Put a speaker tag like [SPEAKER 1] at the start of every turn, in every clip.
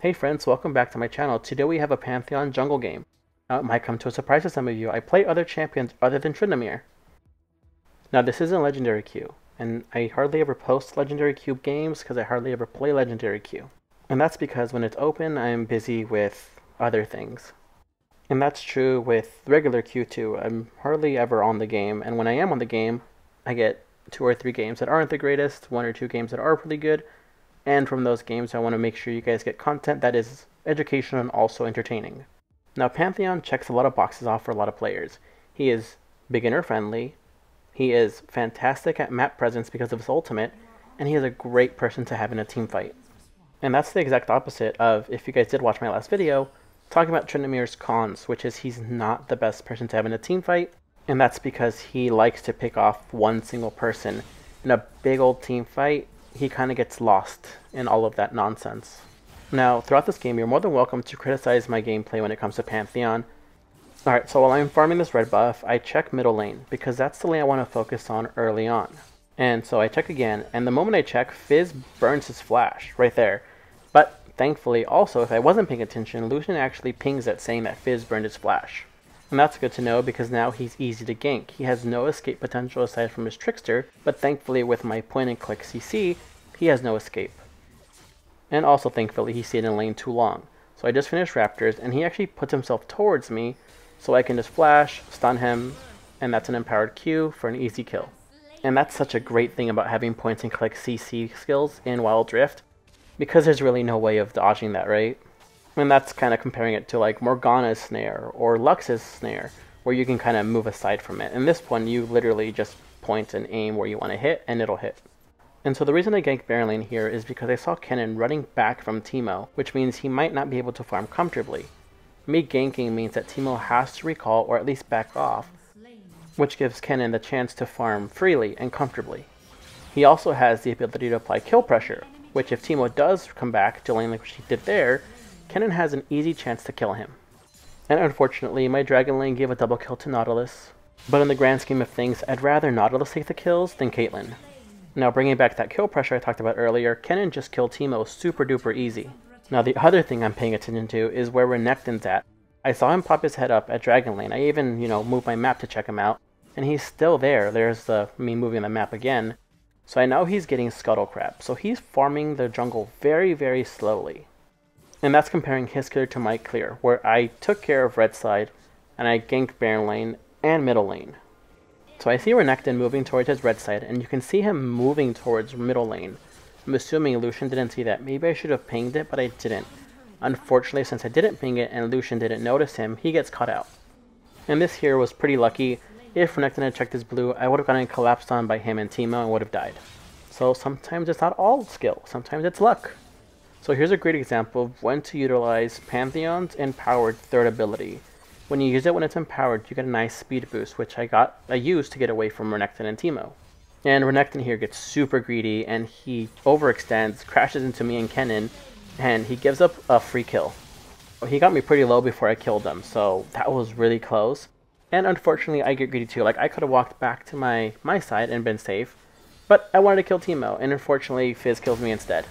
[SPEAKER 1] Hey friends, welcome back to my channel. Today we have a Pantheon jungle game. Now it might come to a surprise to some of you. I play other champions other than Tryndamere. Now this isn't Legendary Queue, and I hardly ever post Legendary Queue games because I hardly ever play Legendary Queue. And that's because when it's open, I'm busy with other things. And that's true with regular queue too. I'm hardly ever on the game, and when I am on the game, I get 2 or 3 games that aren't the greatest, 1 or 2 games that are pretty good, and from those games I want to make sure you guys get content that is educational and also entertaining. Now Pantheon checks a lot of boxes off for a lot of players. He is beginner friendly, he is fantastic at map presence because of his ultimate, and he is a great person to have in a team fight. And that's the exact opposite of, if you guys did watch my last video, talking about Tryndamere's cons, which is he's not the best person to have in a team fight, and that's because he likes to pick off one single person. In a big old team fight, he kind of gets lost in all of that nonsense. Now, throughout this game, you're more than welcome to criticize my gameplay when it comes to Pantheon. Alright, so while I'm farming this red buff, I check middle lane, because that's the lane I want to focus on early on. And so I check again, and the moment I check, Fizz burns his flash, right there. But thankfully, also, if I wasn't paying attention, Lucian actually pings it saying that Fizz burned his flash. And that's good to know because now he's easy to gank. He has no escape potential aside from his Trickster, but thankfully with my point and click CC, he has no escape. And also thankfully he stayed in lane too long. So I just finished Raptors and he actually puts himself towards me so I can just flash, stun him, and that's an empowered Q for an easy kill. And that's such a great thing about having point and click CC skills in Wild Rift, because there's really no way of dodging that, right? And that's kind of comparing it to like Morgana's snare or Lux's snare, where you can kind of move aside from it. In this one, you literally just point and aim where you want to hit, and it'll hit. And so the reason I gank Baron lane here is because I saw Kennen running back from Teemo, which means he might not be able to farm comfortably. Me ganking means that Teemo has to recall or at least back off, which gives Kennen the chance to farm freely and comfortably. He also has the ability to apply kill pressure, which if Teemo does come back to lane like she did there, Kennen has an easy chance to kill him. And unfortunately, my Dragon lane gave a double kill to Nautilus. But in the grand scheme of things, I'd rather Nautilus take the kills than Caitlyn. Now bringing back that kill pressure I talked about earlier, Kennen just killed Teemo super duper easy. Now the other thing I'm paying attention to is where Renekton's at. I saw him pop his head up at Dragon lane. I even, moved my map to check him out. And he's still there. There's me moving the map again. So I know he's getting Scuttle Crab. So he's farming the jungle very, very slowly. And that's comparing his clear to my clear, where I took care of red side, and I ganked Baron lane and middle lane. So I see Renekton moving towards his red side, and you can see him moving towards middle lane. I'm assuming Lucian didn't see that. Maybe I should have pinged it, but I didn't. Unfortunately, since I didn't ping it and Lucian didn't notice him, he gets caught out. And this here was pretty lucky. If Renekton had checked his blue, I would have gotten collapsed on by him and Teemo and would have died. So sometimes it's not all skill, sometimes it's luck. So here's a great example of when to utilize Pantheon's empowered third ability. When you use it when it's empowered, you get a nice speed boost, which I used to get away from Renekton and Teemo. And Renekton here gets super greedy, and he overextends, crashes into me and Kennen, and he gives up a free kill. He got me pretty low before I killed him, so that was really close. And unfortunately, I get greedy too. Like, I could have walked back to my side and been safe, but I wanted to kill Teemo, and unfortunately, Fizz kills me instead.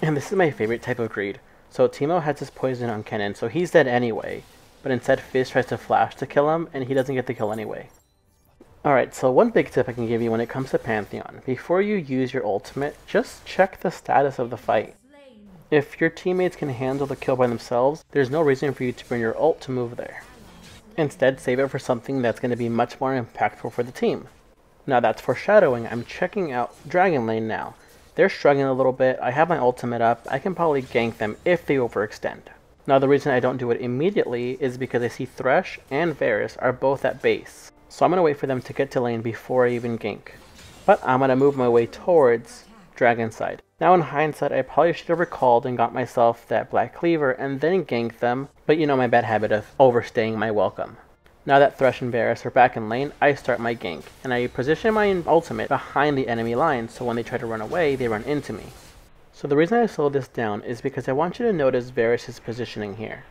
[SPEAKER 1] And this is my favorite type of greed. So Teemo has his poison on Kennen, so he's dead anyway. But instead Fizz tries to flash to kill him, and he doesn't get the kill anyway. Alright, so one big tip I can give you when it comes to Pantheon. Before you use your ultimate, just check the status of the fight. If your teammates can handle the kill by themselves, there's no reason for you to bring your ult to move there. Instead, save it for something that's going to be much more impactful for the team. Now that's foreshadowing. I'm checking out Dragon lane now. They're struggling a little bit. I have my ultimate up. I can probably gank them if they overextend. Now the reason I don't do it immediately is because I see Thresh and Varus are both at base. So I'm going to wait for them to get to lane before I even gank. But I'm going to move my way towards Dragon side. Now in hindsight, I probably should have recalled and got myself that Black Cleaver and then ganked them. But you know my bad habit of overstaying my welcome. Now that Thresh and Varus are back in lane, I start my gank, and I position my ultimate behind the enemy line so when they try to run away, they run into me. So the reason I slowed this down is because I want you to notice Varus' positioning here.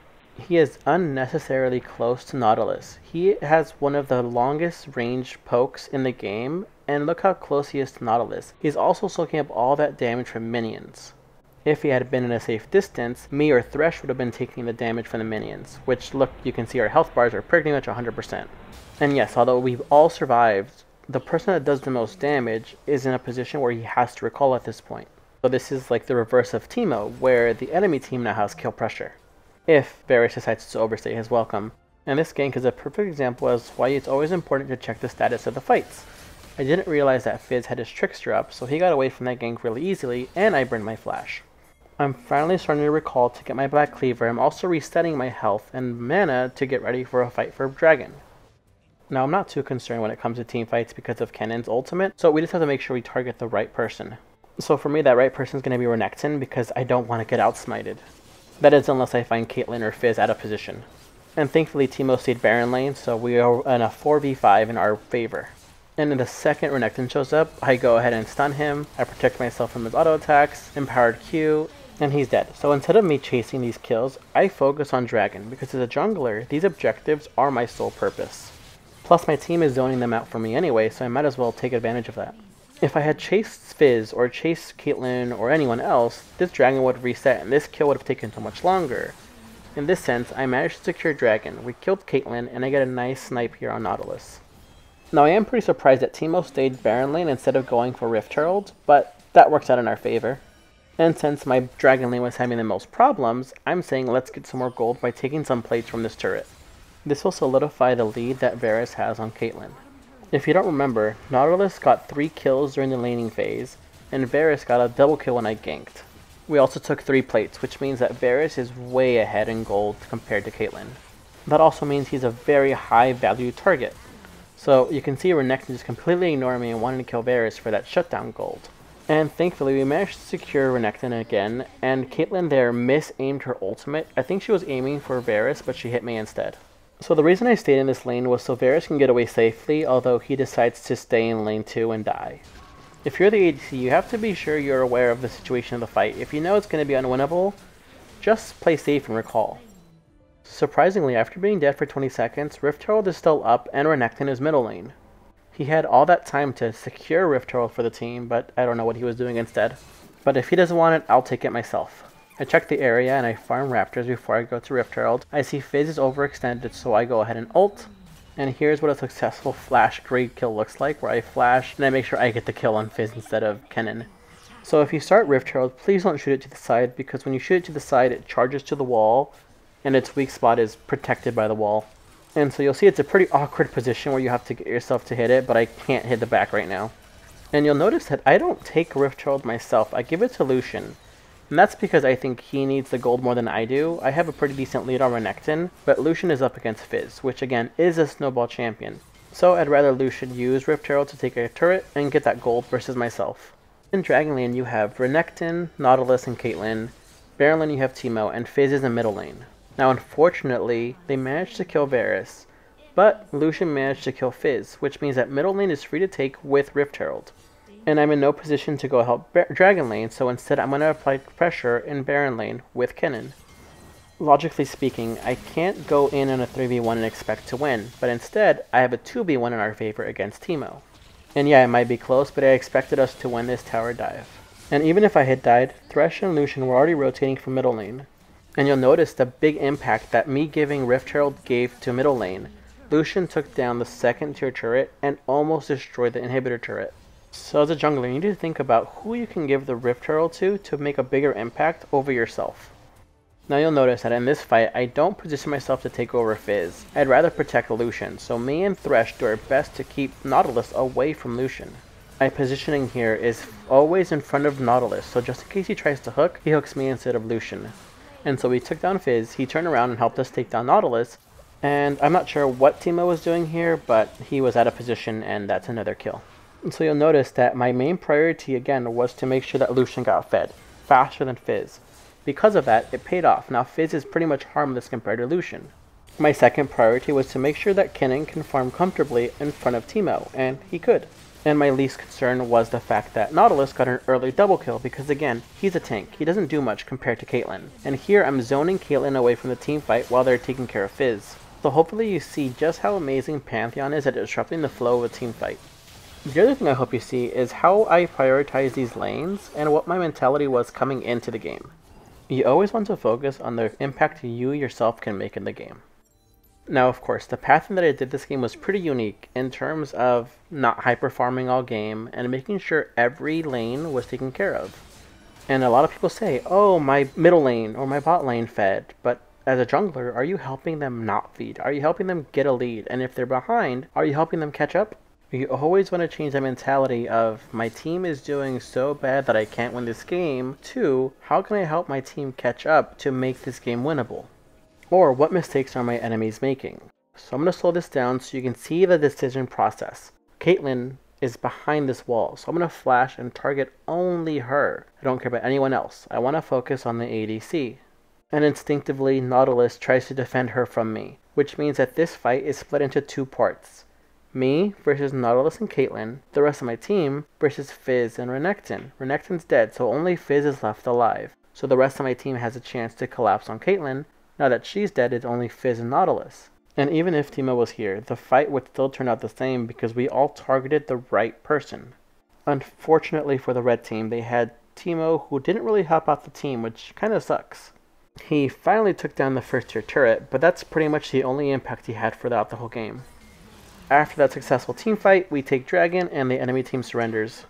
[SPEAKER 1] He is unnecessarily close to Nautilus. He has one of the longest range pokes in the game, and look how close he is to Nautilus. He's also soaking up all that damage from minions. If he had been in a safe distance, me or Thresh would have been taking the damage from the minions, which look, you can see our health bars are pretty much 100%. And yes, although we've all survived, the person that does the most damage is in a position where he has to recall at this point. So this is like the reverse of Teemo, where the enemy team now has kill pressure, if Varus decides to overstay his welcome. And this gank is a perfect example as why it's always important to check the status of the fights. I didn't realize that Fizz had his Trickster up, so he got away from that gank really easily, and I burned my flash. I'm finally starting to recall to get my Black Cleaver. I'm also resetting my health and mana to get ready for a fight for Dragon. Now I'm not too concerned when it comes to team fights because of Kenan's ultimate, so we just have to make sure we target the right person. So for me, that right person is going to be Renekton because I don't want to get outsmited. That is unless I find Caitlyn or Fizz out of position. And thankfully Teemo stayed Baron lane, so we are in a 4v5 in our favor. And in the second Renekton shows up, I go ahead and stun him, I protect myself from his auto attacks, empowered Q, and he's dead. So instead of me chasing these kills, I focus on Dragon, because as a jungler, these objectives are my sole purpose. Plus my team is zoning them out for me anyway, so I might as well take advantage of that. If I had chased Fizz or chased Caitlyn or anyone else, this Dragon would reset and this kill would have taken so much longer. In this sense, I managed to secure Dragon, we killed Caitlyn, and I get a nice snipe here on Nautilus. Now I am pretty surprised that Teemo stayed Baron lane instead of going for Rift Herald, but that works out in our favor. And since my Dragon lane was having the most problems, I'm saying let's get some more gold by taking some plates from this turret. This will solidify the lead that Varus has on Caitlyn. If you don't remember, Nautilus got 3 kills during the laning phase, and Varus got a double kill when I ganked. We also took 3 plates, which means that Varus is way ahead in gold compared to Caitlyn. That also means he's a very high value target. So you can see Renekton just completely ignoring me and wanting to kill Varus for that shutdown gold. And thankfully we managed to secure Renekton again, and Caitlyn there mis-aimed her ultimate. I think she was aiming for Varus, but she hit me instead. So the reason I stayed in this lane was so Varus can get away safely, although he decides to stay in lane 2 and die. If you're the ADC, you have to be sure you're aware of the situation of the fight. If you know it's going to be unwinnable, just play safe and recall. Surprisingly, after being dead for 20 seconds, Rift Herald is still up and Renekton is middle lane. He had all that time to secure Rift Herald for the team, but I don't know what he was doing instead. But if he doesn't want it, I'll take it myself. I check the area and I farm Raptors before I go to Rift Herald. I see Fizz is overextended, so I go ahead and ult. And here's what a successful flash grade kill looks like, where I flash and I make sure I get the kill on Fizz instead of Kenan. So if you start Rift Herald, please don't shoot it to the side, because when you shoot it to the side, it charges to the wall, and its weak spot is protected by the wall. And so you'll see it's a pretty awkward position where you have to get yourself to hit it, but I can't hit the back right now. And you'll notice that I don't take Rift Herald myself, I give it to Lucian. And that's because I think he needs the gold more than I do. I have a pretty decent lead on Renekton, but Lucian is up against Fizz, which again is a snowball champion. So I'd rather Lucian use Rift Herald to take a turret and get that gold versus myself. In Dragon Lane you have Renekton, Nautilus, and Caitlyn. Baron Lane you have Teemo, and Fizz is in middle lane. Now unfortunately, they managed to kill Varus, but Lucian managed to kill Fizz, which means that middle lane is free to take with Rift Herald. And I'm in no position to go help Dragon Lane, so instead I'm going to apply pressure in Baron Lane with Kenan. Logically speaking, I can't go in on a 3v1 and expect to win, but instead I have a 2v1 in our favor against Teemo. And yeah, it might be close, but I expected us to win this tower dive. And even if I had died, Thresh and Lucian were already rotating from middle lane. And you'll notice the big impact that me giving Rift Herald gave to middle lane. Lucian took down the second tier turret and almost destroyed the inhibitor turret. So as a jungler, you need to think about who you can give the Rift Herald to make a bigger impact over yourself. Now you'll notice that in this fight, I don't position myself to take over Fizz. I'd rather protect Lucian, so me and Thresh do our best to keep Nautilus away from Lucian. My positioning here is always in front of Nautilus, so just in case he tries to hook, he hooks me instead of Lucian. And so we took down Fizz, he turned around and helped us take down Nautilus, and I'm not sure what Teemo was doing here, but he was out of position and that's another kill. And so you'll notice that my main priority again was to make sure that Lucian got fed faster than Fizz. Because of that, it paid off. Now Fizz is pretty much harmless compared to Lucian. My second priority was to make sure that Kenan can farm comfortably in front of Teemo, and he could. And my least concern was the fact that Nautilus got an early double kill because again, he's a tank. He doesn't do much compared to Caitlyn. And here I'm zoning Caitlyn away from the team fight while they're taking care of Fizz. So hopefully you see just how amazing Pantheon is at disrupting the flow of a team fight. The other thing I hope you see is how I prioritize these lanes and what my mentality was coming into the game. You always want to focus on the impact you yourself can make in the game. Now, of course, the pattern that I did this game was pretty unique in terms of not hyper farming all game and making sure every lane was taken care of. And a lot of people say, oh, my middle lane or my bot lane fed, but as a jungler, are you helping them not feed? Are you helping them get a lead? And if they're behind, are you helping them catch up? You always want to change the mentality of, my team is doing so bad that I can't win this game, to, how can I help my team catch up to make this game winnable? Or, what mistakes are my enemies making? So I'm going to slow this down so you can see the decision process. Caitlyn is behind this wall, so I'm going to flash and target only her. I don't care about anyone else. I want to focus on the ADC. And instinctively, Nautilus tries to defend her from me, which means that this fight is split into two parts. Me versus Nautilus and Caitlyn, the rest of my team versus Fizz and Renekton. Renekton's dead, so only Fizz is left alive. So the rest of my team has a chance to collapse on Caitlyn. Now that she's dead, it's only Fizz and Nautilus. And even if Teemo was here, the fight would still turn out the same because we all targeted the right person. Unfortunately for the red team, they had Teemo who didn't really help out the team, which kinda sucks. He finally took down the first tier turret, but that's pretty much the only impact he had throughout the whole game. After that successful team fight, we take Dragon and the enemy team surrenders.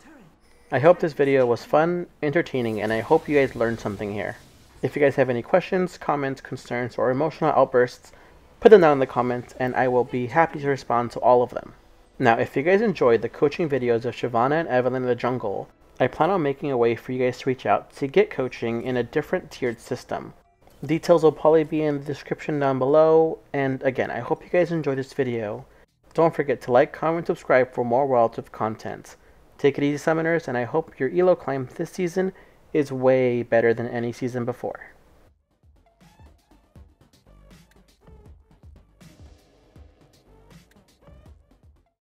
[SPEAKER 1] I hope this video was fun, entertaining, and I hope you guys learned something here. If you guys have any questions, comments, concerns, or emotional outbursts, put them down in the comments and I will be happy to respond to all of them. Now, if you guys enjoyed the coaching videos of Shyvana and Evelynn in the jungle, I plan on making a way for you guys to reach out to get coaching in a different tiered system. Details will probably be in the description down below, and again, I hope you guys enjoyed this video. Don't forget to like, comment, subscribe for more Wild Rift content. Take it easy, summoners, and I hope your elo climb this season is way better than any season before.